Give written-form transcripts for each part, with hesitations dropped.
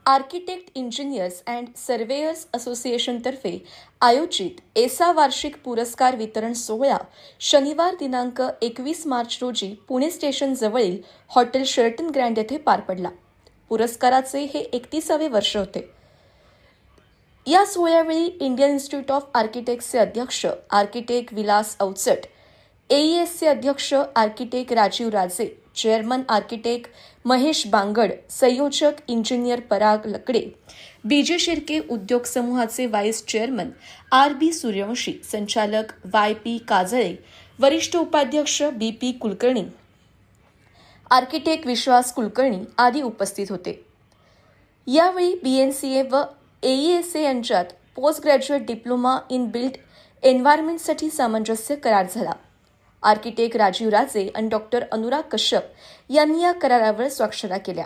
Architect engineers and surveyor's असोसिएशनतर्फे आयोजित एसा वार्षिक पुरस्कार वितरण सोहळा शनिवार दिनांक 21 मार्च रोजी पुणे स्टेशन जवळील हॉटेल शेरटन ग्रँड येथे पार पडला. पुरस्काराचे हे 31वे वर्ष होते. या सोहळ्यावेळी इंडियन इन्स्टिट्यूट ऑफ आर्किटेक्टचे अध्यक्ष आर्किटेक्ट विलास अवचट, एईएसचे अध्यक्ष आर्किटेक्ट राजीव राजे, चेअरमन आर्किटेक्ट महेश बांगड, संयोजक इंजिनियर पराग लकडे, बीजे शिर्के उद्योग समूहाचे व्हाईस चेअरमन आर.बी. सूर्यवंशी, संचालक वाय.पी. काजळे, वरिष्ठ उपाध्यक्ष बी.पी. कुलकर्णी, आर्किटेक्ट विश्वास कुलकर्णी आदी उपस्थित होते. यावेळी बीएनसीए व एईएसए यांच्यात post graduate diploma in built एन्व्हायरमेंटसाठी सामंजस्य करार झाला. आर्किटेक्ट राजीव राजे आणि डॉक्टर अनुराग कश्यप यांनी या करारावर स्वाक्षऱ्या केल्या.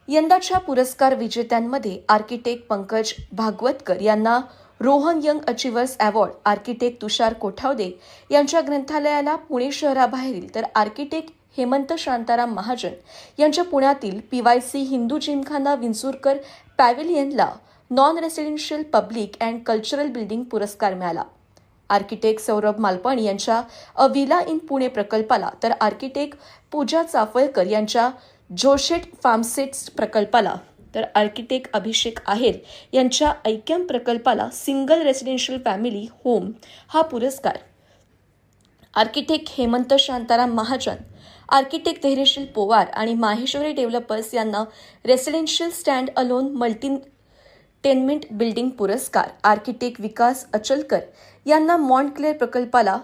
यंदाच्या पुरस्कार विजेत्यांमध्ये आर्किटेक्ट पंकज भागवतकर यांना Rohan young achievers award, architect Tushar Kothavade यांच्या ग्रंथालयाला पुणे शहराबाहेरील, तर आर्किटेक्ट हेमंत शांताराम महाजन यांच्या पुण्यातील पीवायसी हिंदू जिमखाना विंचुरकर पॅव्हिलियनला non residential public and cultural building पुरस्कार मिळाला. आर्किटेक्ट सौरभ मालपाणी यांच्या अ विला इन पुणे प्रकल्पाला, तर आर्किटेक्ट पूजा चाफळकर यांच्या जोशेट फार्मसेट्स प्रकल्पाला, तर आर्किटेक्ट अभिषेक आहेर यांच्या ऐक्यम प्रकल्पाला सिंगल रेसिडेन्शियल फॅमिली होम हा पुरस्कार, आर्किटेक्ट हेमंत शांताराम महाजन, आर्किटेक्ट धैर्यशील पोवार आणि माहेश्वरी डेव्हलपर्स यांना रेसिडेन्शियल स्टँड अलोन मल्टी-टेनमेंट बिल्डिंग पुरस्कार, आर्किटेक्ट विकास अचलकर यांना मॉन्टक्लेअर प्रकल्पाला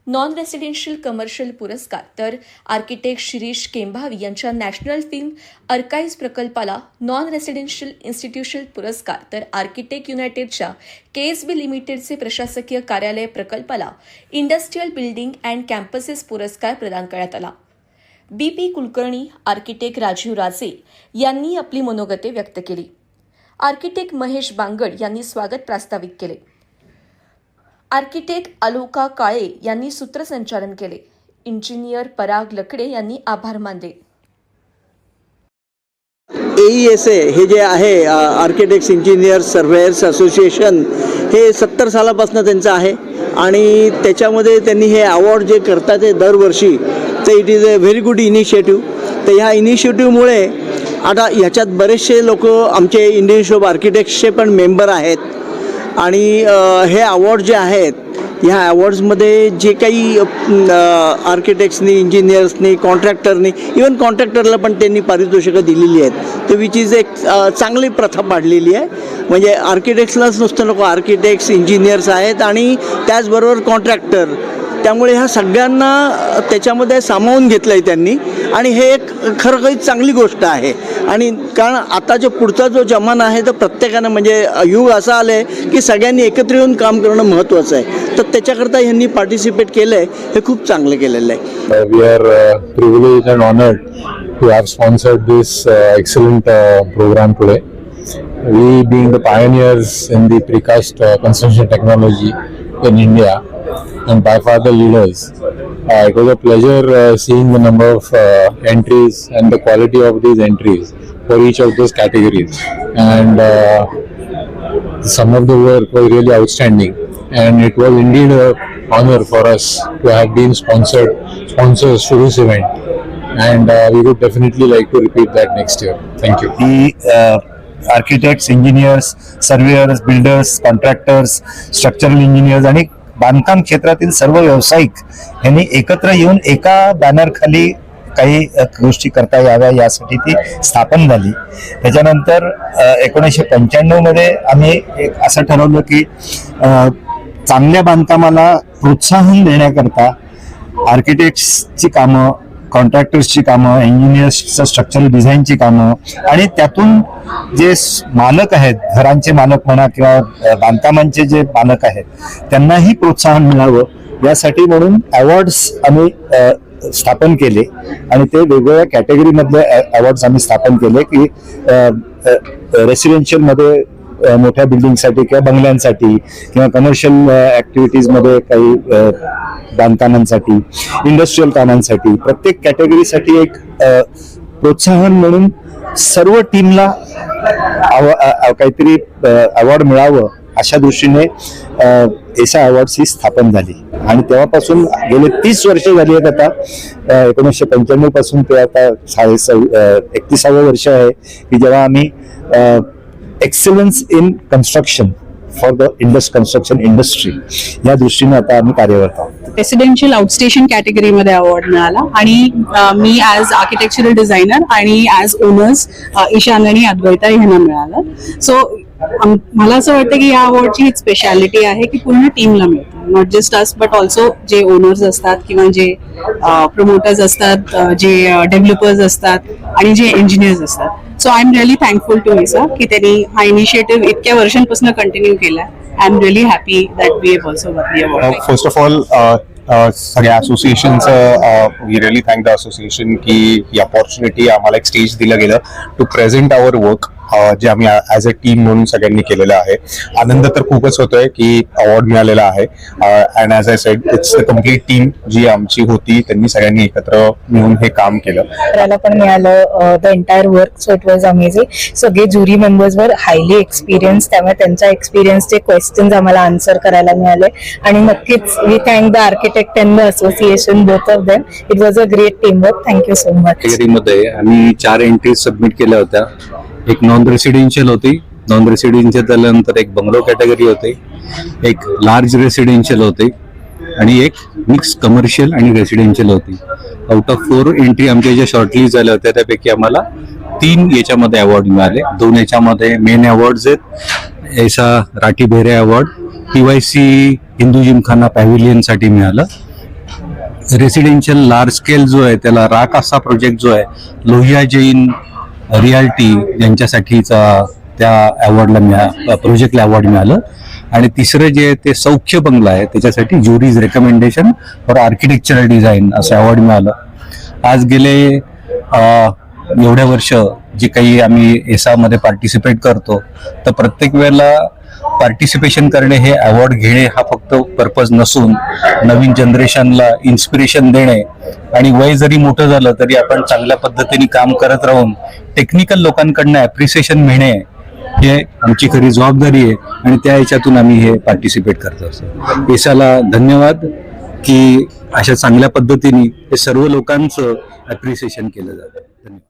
नॉन रेसिडेन्शियल कमर्शियल पुरस्कार, तर आर्किटेक्ट शिरीष केंभावी यांच्या नॅशनल फिल्म अर्काइव्ज प्रकल्पाला नॉन रेसिडेन्शियल इन्स्टिट्यूशनल पुरस्कार, तर आर्किटेक्ट युनायटेडच्या केएसबी लिमिटेडचे प्रशासकीय कार्यालय प्रकल्पाला इंडस्ट्रियल बिल्डिंग अँड कॅम्पसेस पुरस्कार प्रदान करण्यात आला. बी.पी. कुलकर्णी, आर्किटेक्ट राजीव राजे यांनी आपली मनोगते व्यक्त केली. आर्किटेक्ट महेश बांगड यांनी स्वागत प्रास्ताविक केले. आर्किटेक्ट आलोका काळे यांनी सूत्रसंचालन केले. इंजिनियर पराग लकडे यांनी आभार मानले. एईएसए हे जे आहे आर्किटेक्ट्स इंजिनियर्स सर्वेयर्स असोसिएशन, हे 70 सालापासून त्यांचं आहे आणि त्याच्यामध्ये त्यांनी हे अवॉर्ड जे करतात ते दरवर्षी, तर it is a very good initiative. तर ह्या इनिशिएटिव्हमुळे आता ह्याच्यात बरेचसे लोक आमचे इंडियन इन्स्टिट्यूट ऑफ आर्किटेक्ट्सचे पण मेंबर आहेत आणि हे अवॉर्ड जे आहेत, ह्या अवॉर्ड्समध्ये जे काही आर्किटेक्ट्सनी, इंजिनियर्सनी, कॉन्ट्रॅक्टरनी, इवन कॉन्ट्रॅक्टरला पण त्यांनी पारितोषिकं दिलेली आहेत. तर विच इज एक चांगली प्रथा पाडलेली आहे. म्हणजे आर्किटेक्ट्सलाच नुसतं नको, आर्किटेक्ट्स, इंजिनियर्स आहेत आणि त्याचबरोबर कॉन्ट्रॅक्टर, त्यामुळे ह्या सगळ्यांना त्याच्यामध्ये सामावून घेतलं आहे त्यांनी आणि हे एक खरं काही चांगली गोष्ट आहे. आणि कारण आता जो पुढचा जो जमाना आहे, तर प्रत्येकानं म्हणजे युग असा आलं आहे की सगळ्यांनी एकत्र येऊन काम करणं महत्त्वाचं आहे. तर त्याच्याकरता ह्यांनी पार्टिसिपेट केलं आहे, हे खूप चांगलं केलेलं आहे. We are privileged and honored to have sponsored this excellent program today. We being the pioneers in the precast construction technology in India and by far the leaders, it was a pleasure seeing the number of entries and the quality of these entries for each of those categories, and some of the work was really outstanding, and it was indeed a honor for us to have been sponsors to this event, and we would definitely like to repeat that next year. Thank you. Architects, engineers, surveyor's, builders, contractors, structural engineers आणि बांधकाम क्षेत्रातील सर्व व्यावसायिक यांनी एकत्र येऊन एका banner खाली काही गोष्टी करता याव्या यासाठी ती स्थापन झाली. त्याच्यानंतर 1995 मध्ये आम्ही एक असं ठरवलं की चांगल्या बांधकामाला प्रोत्साहन देण्याकरता आर्किटेक्ट्सची कामं, कॉन्ट्रॅक्टर्सची कामं, इंजिनियर्सचं स्ट्रक्चरल डिझाईनची कामं आणि त्यातून जे मालक आहेत, घरांचे मालक म्हणा किंवा बांधकामांचे जे मालक आहेत, त्यांनाही प्रोत्साहन मिळावं यासाठी म्हणून अवॉर्ड्स आम्ही स्थापन केले आणि ते वेगवेगळ्या कॅटेगरीमधले अवॉर्ड्स आम्ही स्थापन केले की रेसिडेन्शियलमध्ये मोठ्या बिल्डिंगसाठी किंवा बंगल्यांसाठी किंवा कमर्शियल ॲक्टिव्हिटीजमध्ये काही बांधकामांसाठी, इंडस्ट्रियल कामांसाठी, प्रत्येक कॅटेगरीसाठी एक प्रोत्साहन म्हणून सर्व टीमला काहीतरी अवॉर्ड मिळावं अशा दृष्टीने एसा अवॉर्ड्स ही स्थापन झाली आणि तेव्हापासून गेले 30 वर्ष झाली आहेत आता. 1995 पासून ते आता 31वं वर्ष आहे की जेव्हा आम्ही excellence in construction for the construction industry या दृष्टीने आता आम्ही कार्यरत आहोत. रेसिडेन्शियल आउटस्टेशन कॅटेगरीमध्ये अवॉर्ड मिळाला आणि मी ॲज आर्किटेक्चरल डिझायनर आणि ॲज ओनर्स ईशान आणि अद्वैता यांना मिळाला. सो मला असं वाटतं की या अवॉर्डची एक स्पेशालिटी आहे की पूर्ण टीमला मिळते, not just us but also जे ओनर्स असतात किंवा जे प्रमोटर्स असतात, जे डेव्हलपर्स असतात आणि जे इंजिनियर्स असतात. So I am really thankful to ISA की त्यांनी हा इनिशिएटिव्ह इतक्या वर्षांपासून कंटिन्यू केला. I am really happy that we have also got the award. First of all सगळ्या असोसिएशनचं we really thank the association की ही अपॉर्च्युनिटी आम्हाला एक स्टेज दिलं गेलं टू प्रेझेंट आवर वर्क जे आम्ही ॲज अ टीम म्हणून सगळ्यांनी केलेलं आहे. आनंद तर खूपच होतोय की अवॉर्ड मिळालेला आहे and as I said it's the complete team जी आमची होती त्यांनी सगळ्यांनी एकत्र मिळून हे काम केलं. करायला पण मिळालं the entire work. So it was amazing. सगळे jury members were highly experience, त्यामुळे त्यांच्या एक्सपिरियन्सचे क्वेश्चन्स आम्हाला आन्सर करायला मिळाले आणि नक्कीच we thank the architect and the association both of them. It was a great team work. Thank you so much. कॅटेगरीमध्ये आम्ही 4 एंट्रीज सबमिट केल्या होत्या. एक नॉन रेसिडेन्शियल होती, नॉन रेसिडेन्शियल त्यानंतर एक बंगलो कॅटेगरी होती, एक लार्ज रेसिडेन्शियल होती आणि एक मिक्स कमर्शियल आणि रेसिडेन्शियल होती. आउट ऑफ 4 एंट्री आमच्या ज्या शॉर्टलिस्ट झाल्या होत्या त्यापैकी आम्हाला 3 याच्यामध्ये अवॉर्ड मिळाले. 2 याच्यामध्ये मेन अवॉर्ड्स आहेत. ऐसा राठी बेहरे अवॉर्ड PYC हिंदू जिमखाना पॅव्हिलियनसाठी मिळालं. रेसिडेन्शियल लार्ज स्केल जो आहे त्याला राक असा प्रोजेक्ट जो आहे लोहिया जैन रियाल्टी यांच्यासाठीचा त्या अवॉर्डला प्रोजेक्टला अवॉर्ड मिळालं. आणि तिसरं जे आहे ते सौख्य बंगला आहे त्याच्यासाठी ज्युरीज रेकमेंडेशन फॉर आर्किटेक्चरल डिझाईन असं अवॉर्ड मिळालं. आज गेले एवढ्या वर्ष जे काही आम्ही एसामध्ये पार्टिसिपेट करतो तर प्रत्येक वेळेला पार्टिसिपेशन करणे हे अवॉर्ड घेणे हा फक्त पर्पज नसून नवीन जनरेशनला इन्स्पिरेशन देणे आणि वय जरी मोठं झालं तरी आपण चांगल्या पद्धतीने काम करत राहून टेक्निकल लोकांकडनं ॲप्रिसिएशन मिळणे हे आमची खरी जबाबदारी आहे आणि त्या ह्याच्यातून आम्ही हे पार्टिसिपेट करत असतो. एसाला धन्यवाद की अशा चांगल्या पद्धतीने हे सर्व लोकांचं ॲप्रिसिएशन केलं जातं.